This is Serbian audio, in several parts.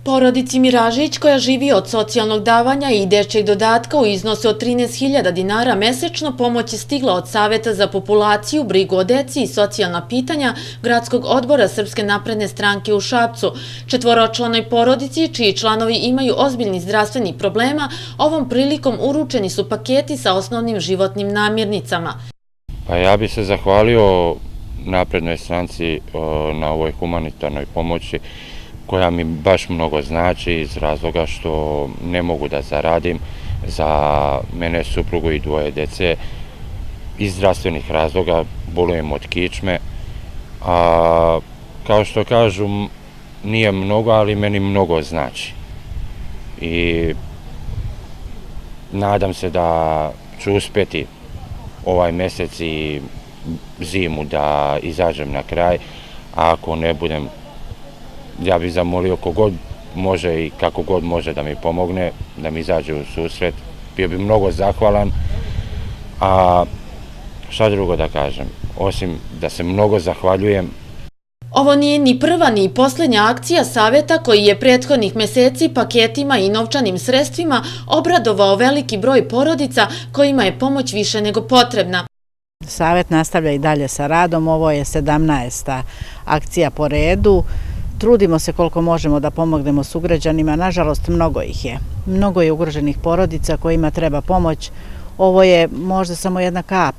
Porodici Miražić, koja živi od socijalnog davanja i dečjeg dodatka u iznosu od 13.000 dinara mesečno, pomoć je stigla od Saveta za populaciju, brigu o deci i socijalna pitanja Gradskog odbora Srpske napredne stranke u Šapcu. Četvoročlanoj porodici, čiji članovi imaju ozbiljnih zdravstvenih problema, ovom prilikom uručeni su paketi sa osnovnim životnim namirnicama. Pa ja bih se zahvalio naprednoj stranci na ovoj humanitarnoj pomoći, koja mi baš mnogo znači iz razloga što ne mogu da zaradim, za mene, suprugu i dvoje dece. Iz zdravstvenih razloga bolujem od kičme, a kao što kažu, nije mnogo, ali meni mnogo znači. I nadam se da ću uspjeti ovaj mesec i zimu da izađem na kraj, a ako ne budem, ja bih zamolio kogod može i kako god može da mi pomogne, da mi izađe u susret. Bio bih mnogo zahvalan, a šta drugo da kažem, osim da se mnogo zahvaljujem. Ovo nije ni prva ni posljednja akcija Saveta, koji je prethodnih meseci paketima i novčanim sredstvima obradovao veliki broj porodica kojima je pomoć više nego potrebna. Savet nastavlja i dalje sa radom, ovo je 17. akcija po redu. Trudimo se koliko možemo da pomognemo sugrađanima, nažalost mnogo ih je. Mnogo je ugroženih porodica kojima treba pomoć. Ovo je možda samo jedna kap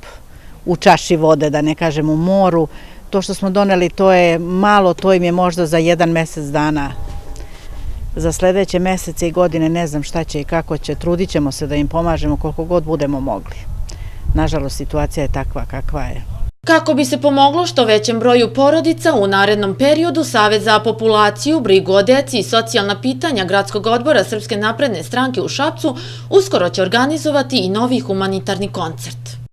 u čaši vode, da ne kažem u moru. To što smo doneli, to je malo, to im je možda za jedan mesec dana. Za sljedeće mesece i godine ne znam šta će i kako će, trudit ćemo se da im pomažemo koliko god budemo mogli. Nažalost, situacija je takva kakva je. Kako bi se pomoglo što većem broju porodica u narednom periodu, Savet za populaciju, brigu o deci i socijalna pitanja Gradskog odbora Srpske napredne stranke u Šapcu uskoro će organizovati i novi humanitarni koncert.